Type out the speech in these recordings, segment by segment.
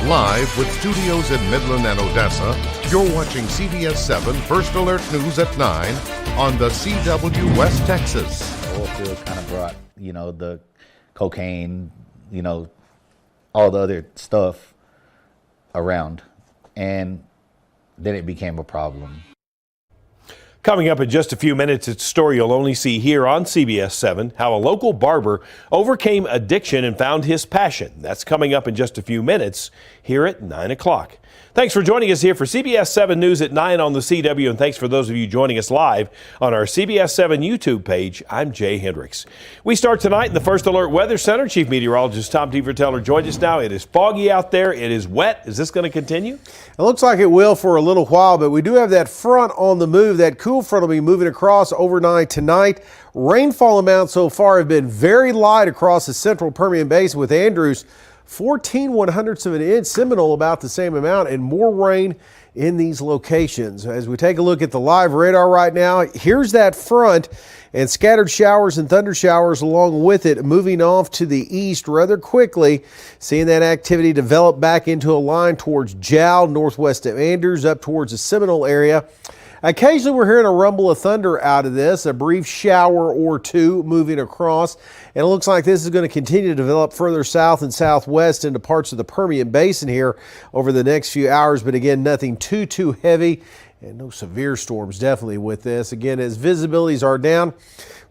Live with studios in Midland and Odessa, you're watching CBS7 First Alert News at 9 on the CW West Texas. The oil field kind of brought, the cocaine, all the other stuff around. And then it became a problem. Coming up in just a few minutes, it's a story you'll only see here on CBS 7, how a local barber overcame addiction and found his passion. That's coming up in just a few minutes here at 9 o'clock. Thanks for joining us here for CBS 7 News at 9 on the CW, and thanks for those of you joining us live on our CBS 7 YouTube page. I'm Jay Hendricks. We start tonight in the First Alert Weather Center. Chief Meteorologist Tom Teever-Teller joins us now. It is foggy out there. It is wet. Is this going to continue? It looks like it will for a little while, but we do have that front on the move. That cool front will be moving across overnight tonight. Rainfall amounts so far have been very light across the central Permian Basin, with Andrews 14/100ths of an inch, Seminole about the same amount, and more rain in these locations. As we take a look at the live radar right now, here's that front and scattered showers and thunder showers along with it moving off to the east rather quickly. Seeing that activity develop back into a line towards Jowl, northwest of Andrews, up towards the Seminole area. Occasionally we're hearing a rumble of thunder out of this, a brief shower or two moving across, and it looks like this is going to continue to develop further south and southwest into parts of the Permian Basin here over the next few hours, but again, nothing too heavy and no severe storms definitely with this. Again, as visibilities are down,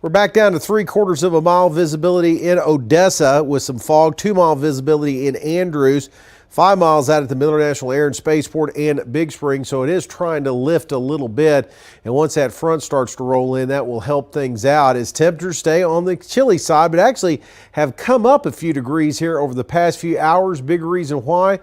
we're back down to 3/4 of a mile visibility in Odessa with some fog, 2-mile visibility in Andrews, 5 miles out at the Miller National Air and Spaceport and Big Spring, so it is trying to lift a little bit. And once that front starts to roll in, that will help things out as temperatures stay on the chilly side, but actually have come up a few degrees here over the past few hours. Big reason why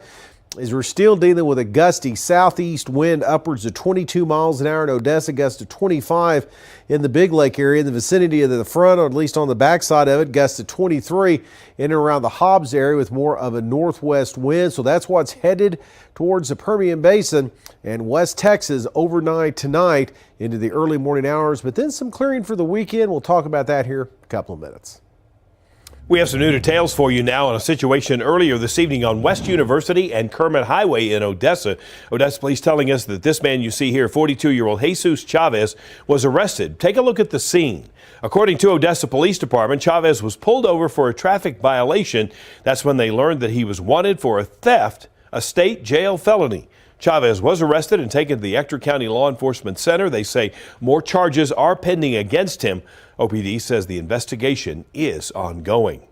is we're still dealing with a gusty southeast wind upwards of 22 miles an hour in Odessa, gusts to 25 in the Big Lake area. In the vicinity of the front, or at least on the backside of it, gusts to 23 in and around the Hobbs area with more of a northwest wind. So that's what's headed towards the Permian Basin and West Texas overnight tonight into the early morning hours, but then some clearing for the weekend. We'll talk about that here in a couple of minutes. We have some new details for you now on a situation earlier this evening on West University and Kermit Highway in Odessa. Odessa police telling us that this man you see here, 42-year-old Jesus Chavez, was arrested. Take a look at the scene. According to Odessa Police Department, Chavez was pulled over for a traffic violation. That's when they learned that he was wanted for a theft, a state jail felony. Chavez was arrested and taken to the Ector County Law Enforcement Center. They say more charges are pending against him. OPD says the investigation is ongoing.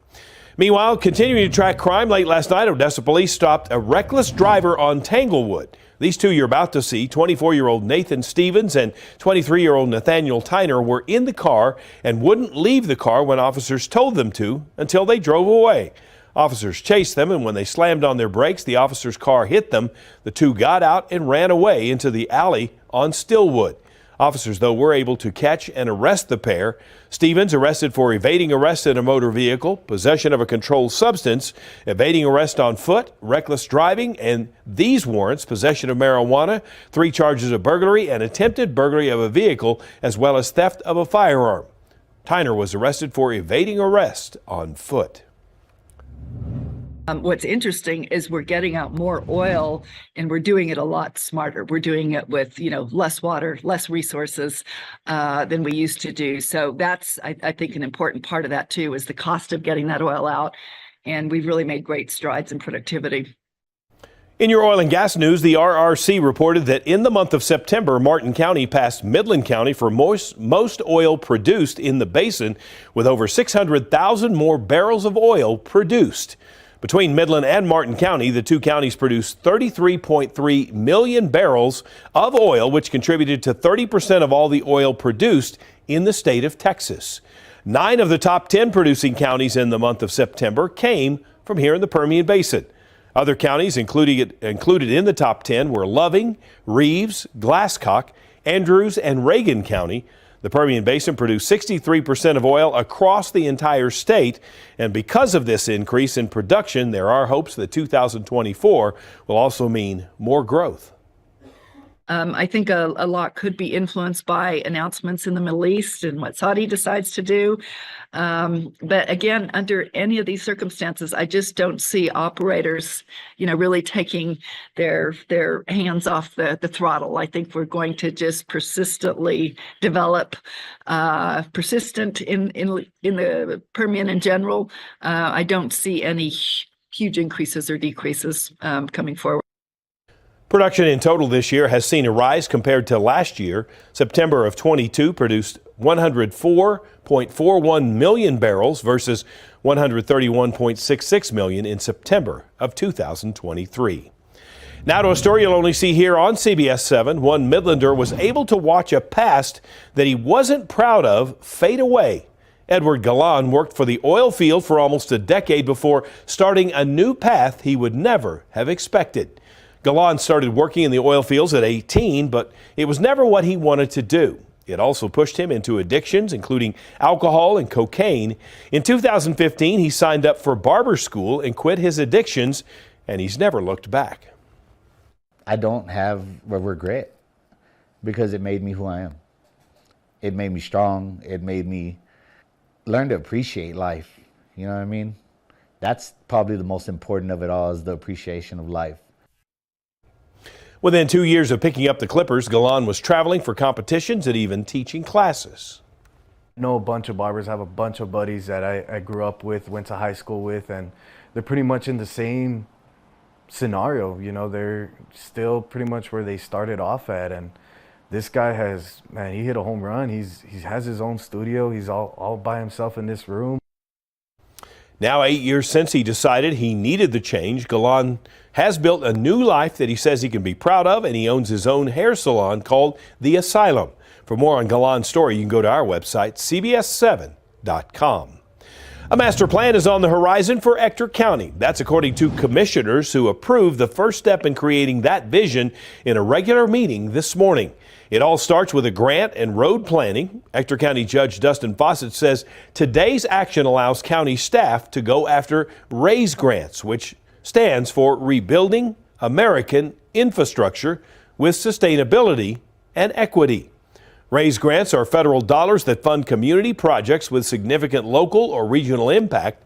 Meanwhile, continuing to track crime, late last night, Odessa police stopped a reckless driver on Tanglewood. These two you're about to see, 24-year-old Nathan Stevens and 23-year-old Nathaniel Tyner, were in the car and wouldn't leave the car when officers told them to until they drove away. Officers chased them, and when they slammed on their brakes, the officer's car hit them. The two got out and ran away into the alley on Stillwood. Officers, though, were able to catch and arrest the pair. Stevens arrested for evading arrest in a motor vehicle, possession of a controlled substance, evading arrest on foot, reckless driving, and these warrants: possession of marijuana, 3 charges of burglary and attempted burglary of a vehicle, as well as theft of a firearm. Tyner was arrested for evading arrest on foot. What's interesting is we're getting out more oil, and we're doing it a lot smarter. We're doing it with, less water, less resources than we used to do. So that's, I think, an important part of that too, is the cost of getting that oil out. And we've really made great strides in productivity. In your oil and gas news, the RRC reported that in the month of September, Martin County passed Midland County for most oil produced in the basin, with over 600,000 more barrels of oil produced. Between Midland and Martin County, the two counties produced 33.3 million barrels of oil, which contributed to 30% of all the oil produced in the state of Texas. 9 of the top 10 producing counties in the month of September came from here in the Permian Basin. Other counties included in the top 10 were Loving, Reeves, Glasscock, Andrews, and Reagan County. The Permian Basin produced 63% of oil across the entire state, and because of this increase in production, there are hopes that 2024 will also mean more growth. I think a lot could be influenced by announcements in the Middle East and what Saudi decides to do. But again, under any of these circumstances, I just don't see operators, really taking their hands off the throttle. I think we're going to just persistently develop, persistent in the Permian in general. I don't see any huge increases or decreases coming forward. Production in total this year has seen a rise compared to last year. September of 22 produced 104.41 million barrels versus 131.66 million in September of 2023. Now to a story you'll only see here on CBS7. One Midlander was able to watch a past that he wasn't proud of fade away. Edward Galan worked for the oil field for almost a decade before starting a new path he would never have expected. Galan started working in the oil fields at 18, but it was never what he wanted to do. It also pushed him into addictions, including alcohol and cocaine. In 2015, he signed up for barber school and quit his addictions, and he's never looked back. I don't have a regret because it made me who I am. It made me strong. It made me learn to appreciate life. You know what I mean? That's probably the most important of it all, is the appreciation of life. Within 2 years of picking up the Clippers, Galan was traveling for competitions and even teaching classes. I know a bunch of barbers. I have a bunch of buddies that I grew up with, went to high school with, and they're pretty much in the same scenario. They're still pretty much where they started off at. And this guy he hit a home run. He has his own studio. He's all by himself in this room. Now 8 years since he decided he needed the change, Galan has built a new life that he says he can be proud of, and he owns his own hair salon called The Asylum. For more on Galan's story, you can go to our website, CBS7.com. A master plan is on the horizon for Ector County. That's according to commissioners who approved the first step in creating that vision in a regular meeting this morning. It all starts with a grant and road planning. Ector County Judge Dustin Fawcett says today's action allows county staff to go after RAISE grants, which stands for Rebuilding American Infrastructure with Sustainability and Equity. RAISE grants are federal dollars that fund community projects with significant local or regional impact.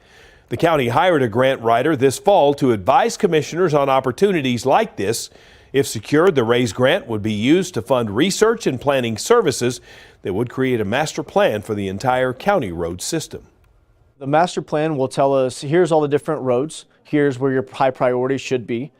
The county hired a grant writer this fall to advise commissioners on opportunities like this. If secured, the RAISE grant would be used to fund research and planning services that would create a master plan for the entire county road system. The master plan will tell us, here's all the different roads, here's where your high priorities should be,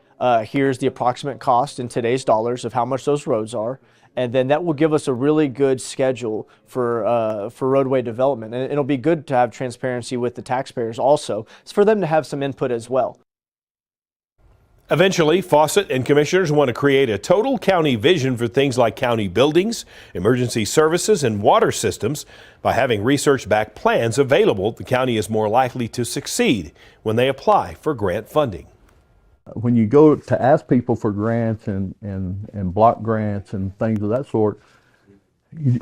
here's the approximate cost in today's dollars of how much those roads are, and then that will give us a really good schedule for roadway development. And it'll be good to have transparency with the taxpayers also, it's for them to have some input as well. Eventually, Fawcett and commissioners want to create a total county vision for things like county buildings, emergency services, and water systems. By having research-backed plans available, the county is more likely to succeed when they apply for grant funding. When you go to ask people for grants and block grants and things of that sort,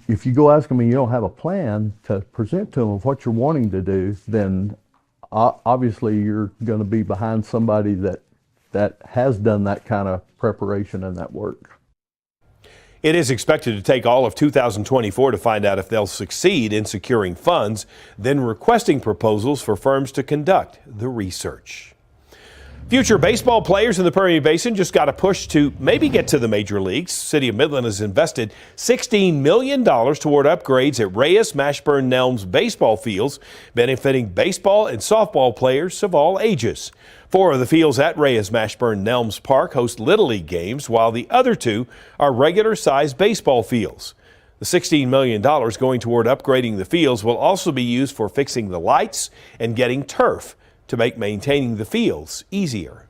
if you go ask them and you don't have a plan to present to them of what you're wanting to do, then obviously you're going to be behind somebody that has done that kind of preparation and that work. It is expected to take all of 2024 to find out if they'll succeed in securing funds, then requesting proposals for firms to conduct the research. Future baseball players in the Permian Basin just got a push to maybe get to the major leagues. City of Midland has invested $16 million toward upgrades at Reyes, Mashburn, Nelms baseball fields, benefiting baseball and softball players of all ages. 4 of the fields at Reyes, Mashburn, Nelms Park host Little League games, while the other 2 are regular-sized baseball fields. The $16 million going toward upgrading the fields will also be used for fixing the lights and getting turf to make maintaining the fields easier.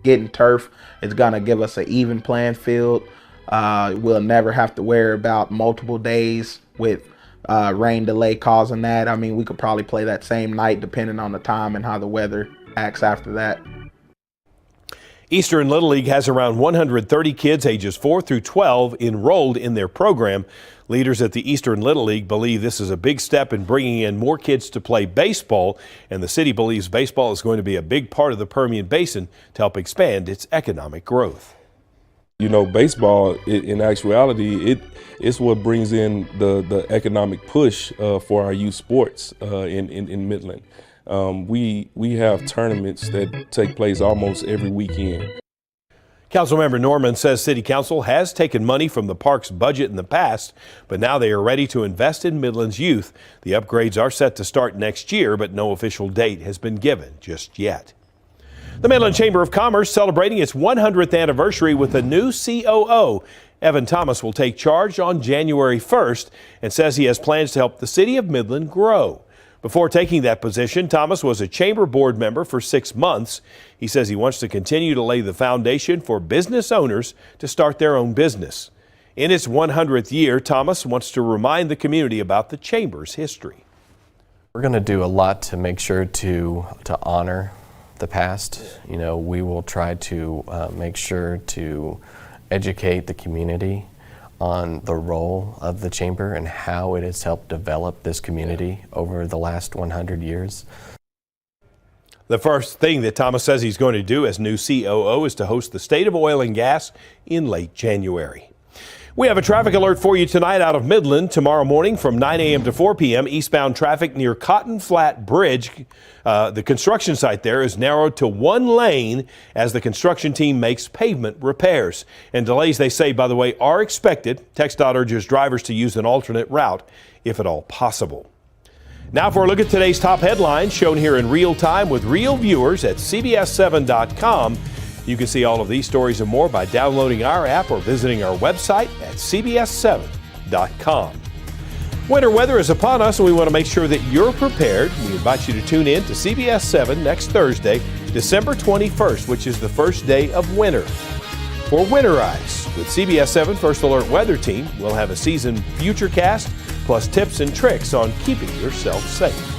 Getting turf is going to give us an even playing field. We'll never have to worry about multiple days with rain delay causing that. I mean, we could probably play that same night depending on the time and how the weather acts after that. Eastern Little League has around 130 kids ages 4 through 12 enrolled in their program. Leaders at the Eastern Little League believe this is a big step in bringing in more kids to play baseball, and the city believes baseball is going to be a big part of the Permian Basin to help expand its economic growth. You know, baseball, in actuality, it's what brings in the economic push for our youth sports in Midland. We have tournaments that take place almost every weekend. Councilmember Norman says City Council has taken money from the park's budget in the past, but now they are ready to invest in Midland's youth. The upgrades are set to start next year, but no official date has been given just yet. The Midland Chamber of Commerce celebrating its 100th anniversary with a new COO. Evan Thomas will take charge on January 1st and says he has plans to help the city of Midland grow. Before taking that position, Thomas was a chamber board member for 6 months. He says he wants to continue to lay the foundation for business owners to start their own business. In its 100th year, Thomas wants to remind the community about the chamber's history. We're going to do a lot to make sure to honor the past. You know, we will try to make sure to educate the community on the role of the chamber and how it has helped develop this community over the last 100 years. The first thing that Thomas says he's going to do as new COO is to host the State of Oil and Gas in late January. We have a traffic alert for you tonight out of Midland. Tomorrow morning from 9 a.m. to 4 p.m. eastbound traffic near Cotton Flat Bridge. The construction site there is narrowed to 1 lane as the construction team makes pavement repairs. And delays, they say, by the way, are expected. TxDOT urges drivers to use an alternate route if at all possible. Now for a look at today's top headlines shown here in real time with real viewers at CBS7.com. You can see all of these stories and more by downloading our app or visiting our website at CBS7.com. Winter weather is upon us, and we want to make sure that you're prepared. We invite you to tune in to CBS 7 next Thursday, December 21st, which is the first day of winter. For Winterize with CBS 7 First Alert Weather Team, we'll have a season futurecast plus tips and tricks on keeping yourself safe.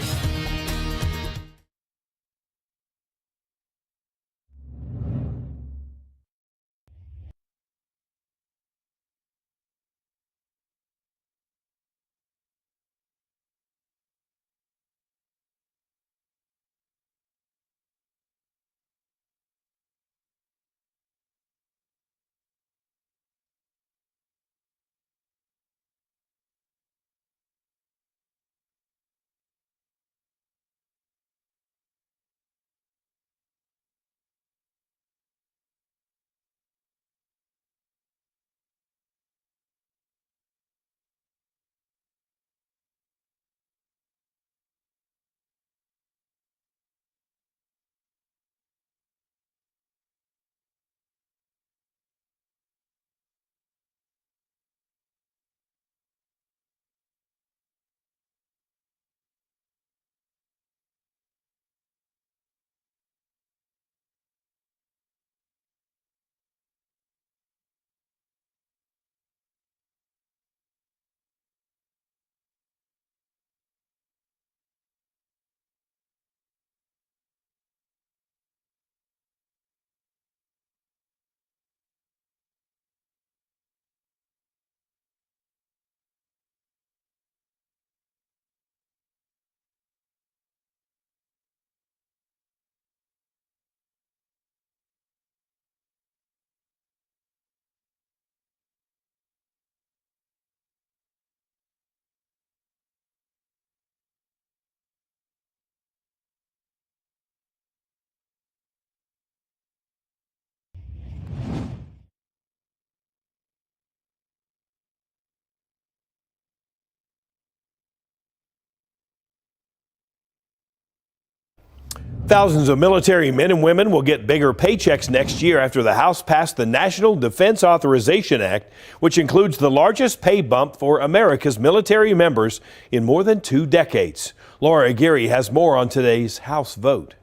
Thousands of military men and women will get bigger paychecks next year after the House passed the National Defense Authorization Act, which includes the largest pay bump for America's military members in more than 2 decades. Laura Aguirre has more on today's House vote.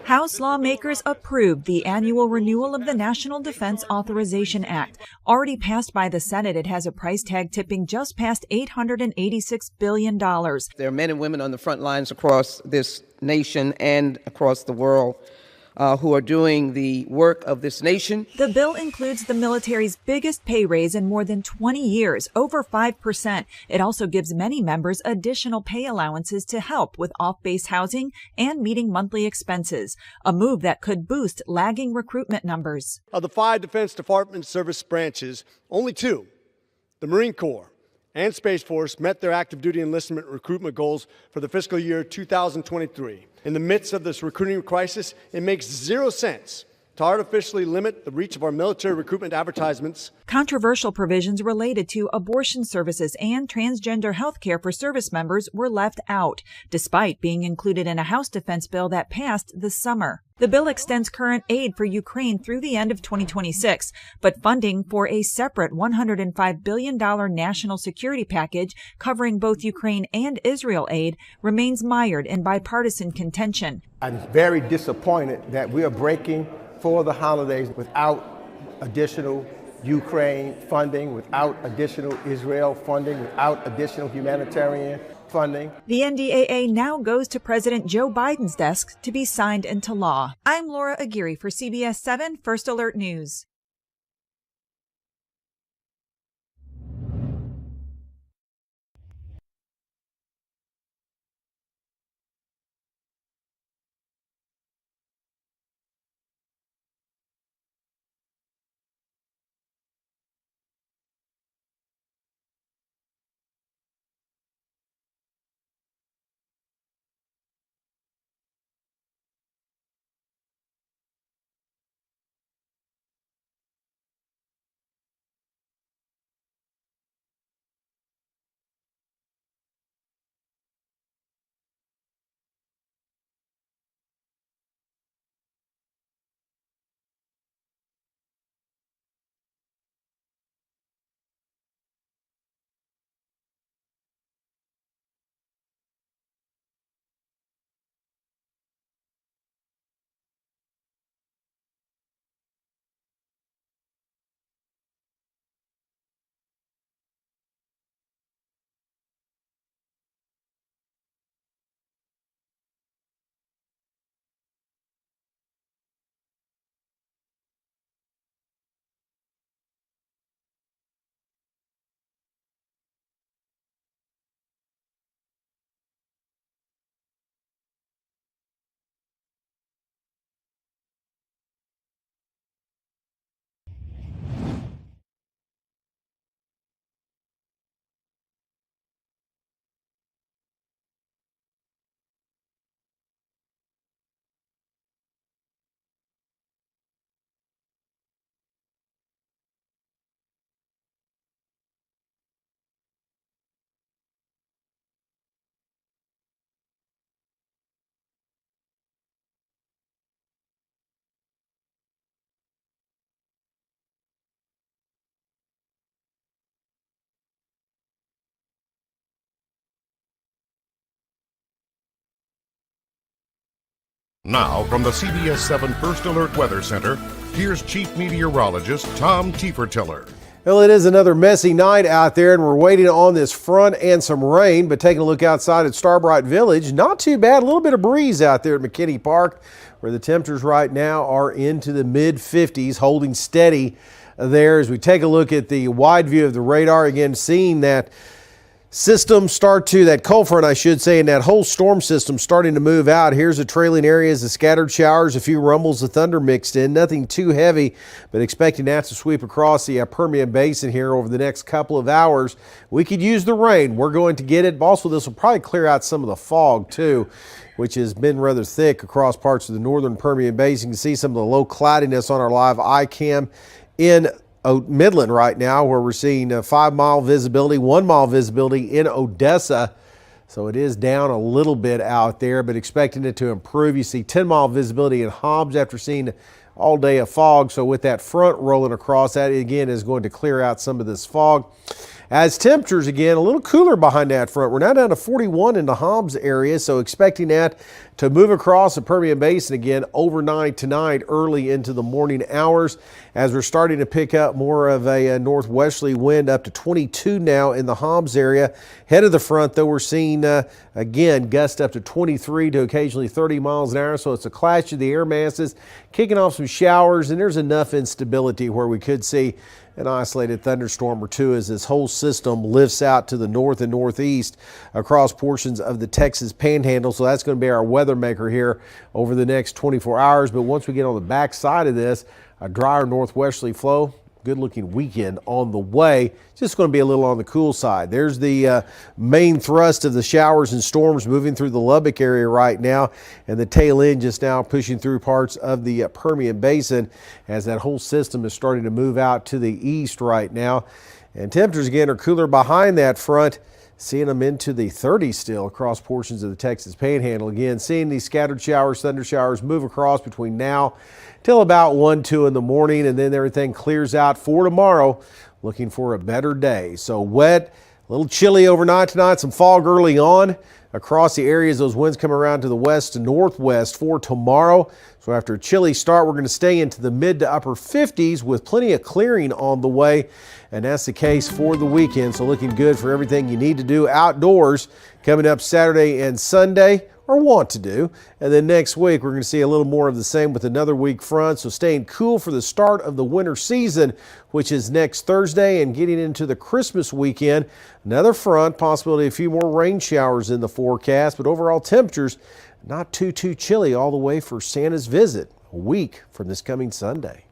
House lawmakers approved the annual renewal of the National Defense Authorization Act. Already passed by the Senate, it has a price tag tipping just past $886 billion. There are men and women on the front lines across this nation and across the world who are doing the work of this nation. The bill includes the military's biggest pay raise in more than 20 years, over 5%. It also gives many members additional pay allowances to help with off-base housing and meeting monthly expenses, a move that could boost lagging recruitment numbers. Of the 5 Defense Department service branches, only 2, the Marine Corps and Space Force, met their active duty enlistment recruitment goals for the fiscal year 2023. In the midst of this recruiting crisis, it makes 0 sense to artificially limit the reach of our military recruitment advertisements. Controversial provisions related to abortion services and transgender health care for service members were left out, despite being included in a House defense bill that passed this summer. The bill extends current aid for Ukraine through the end of 2026, but funding for a separate $105 billion national security package covering both Ukraine and Israel aid remains mired in bipartisan contention. I'm very disappointed that we are breaking for the holidays without additional Ukraine funding, without additional Israel funding, without additional humanitarian funding. The NDAA now goes to President Joe Biden's desk to be signed into law. I'm Laura Aguirre for CBS7 First Alert News. Now, from the CBS7 First Alert Weather Center, here's Chief Meteorologist Tom Tiefertiller. Well, it is another messy night out there, and we're waiting on this front and some rain. But taking a look outside at Starbright Village, not too bad. A little bit of breeze out there at McKinney Park, where the temperatures right now are into the mid-50s, holding steady there. As we take a look at the wide view of the radar, again, seeing that system start to, that cold front, I should say, and that whole storm system starting to move out. Here's the trailing areas, the scattered showers, a few rumbles of thunder mixed in. Nothing too heavy, but expecting that to sweep across the Permian Basin here over the next couple of hours. We could use the rain. We're going to get it. Also, this will probably clear out some of the fog, too, which has been rather thick across parts of the northern Permian Basin. You can see some of the low cloudiness on our live iCam in Midland right now, where we're seeing 5-mile visibility, 1-mile visibility in Odessa. So it is down a little bit out there, but expecting it to improve. You see 10-mile visibility in Hobbs after seeing all day of fog. So with that front rolling across, that again is going to clear out some of this fog. As temperatures, again, a little cooler behind that front. We're now down to 41 in the Hobbs area, so expecting that to move across the Permian Basin again overnight tonight, early into the morning hours, as we're starting to pick up more of a northwesterly wind, up to 22 now in the Hobbs area. Head of the front, though, we're seeing, again, gusts up to 23 to occasionally 30 miles an hour, so it's a clash of the air masses, kicking off some showers, and there's enough instability where we could see an isolated thunderstorm or two as this whole system lifts out to the north and northeast across portions of the Texas Panhandle. So that's going to be our weather maker here over the next 24 hours. But once we get on the back side of this, a drier northwesterly flow, good looking weekend on the way. Just going to be a little on the cool side. There's the main thrust of the showers and storms moving through the Lubbock area right now, and the tail end just now pushing through parts of the Permian Basin as that whole system is starting to move out to the east right now. And temperatures again are cooler behind that front, seeing them into the 30s still across portions of the Texas Panhandle. Again, seeing these scattered showers, thunder showers move across between now till about 1, 2 in the morning, and then everything clears out for tomorrow, looking for a better day. So wet, a little chilly overnight tonight, some fog early on across the areas. Those winds come around to the west to northwest for tomorrow. So after a chilly start, we're going to stay into the mid to upper 50s with plenty of clearing on the way. And that's the case for the weekend. So looking good for everything you need to do outdoors coming up Saturday and Sunday, or want to do. And then next week, we're going to see a little more of the same with another weak front. So staying cool for the start of the winter season, which is next Thursday, and getting into the Christmas weekend. Another front, possibility a few more rain showers in the forecast, but overall temperatures not too chilly all the way for Santa's visit a week from this coming Sunday.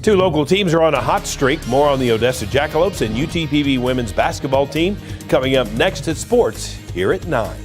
Two local teams are on a hot streak. More on the Odessa Jackalopes and UTPB women's basketball team coming up next at Sports here at 9.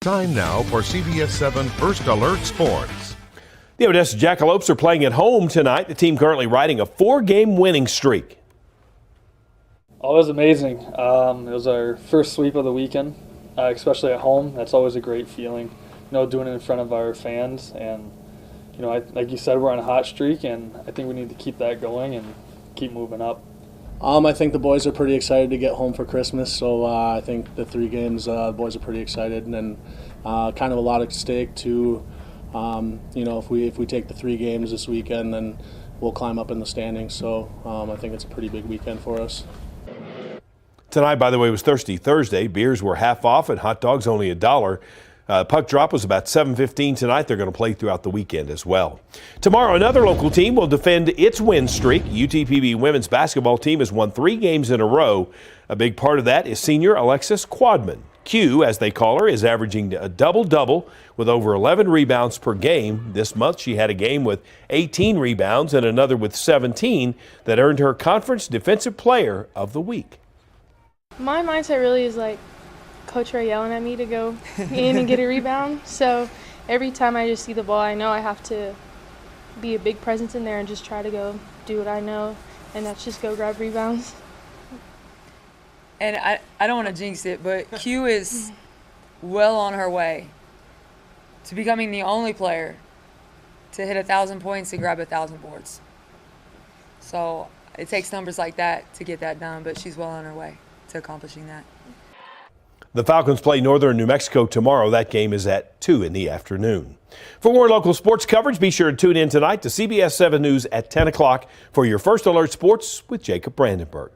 Time now for CBS7 First Alert Sports. The Odessa Jackalopes are playing at home tonight. The team currently riding a 4-game winning streak. Oh, it was amazing. It was our first sweep of the weekend, especially at home. That's always a great feeling, doing it in front of our fans. And, like you said, we're on a hot streak, and I think we need to keep that going and keep moving up. I think the boys are pretty excited to get home for Christmas, so I think the 3 games, the boys are pretty excited, and kind of a lot at stake too. If we take the 3 games this weekend, then we'll climb up in the standings. So I think it's a pretty big weekend for us. Tonight, by the way, was Thirsty Thursday. Beers were half off and hot dogs only $1. Puck drop was about 7:15 tonight. They're going to play throughout the weekend as well. Tomorrow, another local team will defend its win streak. UTPB women's basketball team has won 3 games in a row. A big part of that is senior Alexis Quadman. Q, as they call her, is averaging a double-double with over 11 rebounds per game. This month, she had a game with 18 rebounds and another with 17 that earned her Conference Defensive Player of the Week. My mindset really is like Coach Ray yelling at me to go in and get a rebound. So every time I just see the ball, I know I have to be a big presence in there and just try to go do what I know, and that's just go grab rebounds. And I don't want to jinx it, but Q is well on her way to becoming the only player to hit 1,000 points and grab 1,000 boards. So it takes numbers like that to get that done, but she's well on her way to accomplishing that. The Falcons play Northern New Mexico tomorrow. That game is at 2 in the afternoon. For more local sports coverage, be sure to tune in tonight to CBS 7 News at 10 o'clock for your First Alert Sports with Jacob Brandenburg.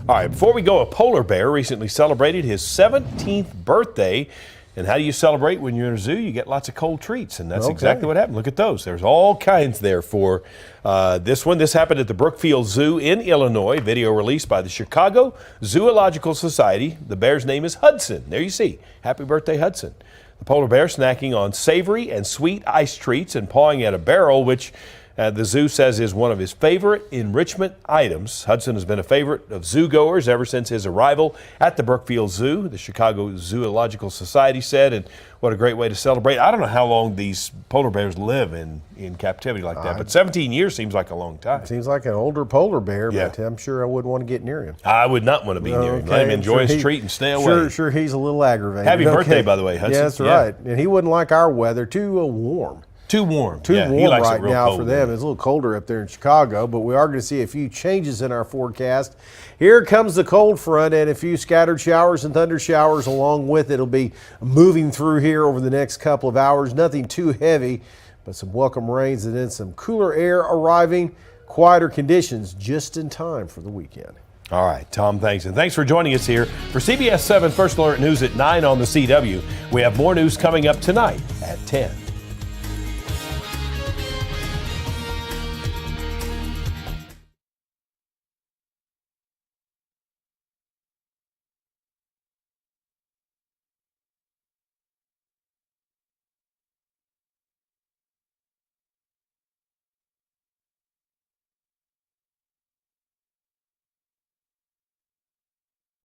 All right, before we go, a polar bear recently celebrated his 17th birthday. And how do you celebrate when you're in a zoo? You get lots of cold treats, and that's exactly what happened. Look at those. There's all kinds there for this one. This happened at the Brookfield Zoo in Illinois. Video released by the Chicago Zoological Society. The bear's name is Hudson. There you see. Happy birthday, Hudson. The polar bear snacking on savory and sweet ice treats and pawing at a barrel, which the zoo says is one of his favorite enrichment items. Hudson has been a favorite of zoo-goers ever since his arrival at the Brookfield Zoo, the Chicago Zoological Society said, and what a great way to celebrate. I don't know how long these polar bears live in captivity like that, but 17 years seems like a long time. Seems like an older polar bear, but I'm sure I wouldn't want to get near him. I would not want to be near him. Let him enjoy his treat and stay away. Sure, he's a little aggravated. Happy birthday, by the way, Hudson. Yeah, that's right. And he wouldn't like our weather, too warm. Too warm. Too Yeah, he warm likes it right real now cold for them. there. It's a little colder up there in Chicago, but we are going to see a few changes in our forecast. Here comes the cold front and a few scattered showers and thunder showers along with it. It'll be moving through here over the next couple of hours. Nothing too heavy, but some welcome rains and then some cooler air arriving. Quieter conditions just in time for the weekend. All right, Tom, thanks. And thanks for joining us here for CBS 7 First Alert News at 9 on the CW. We have more news coming up tonight at 10.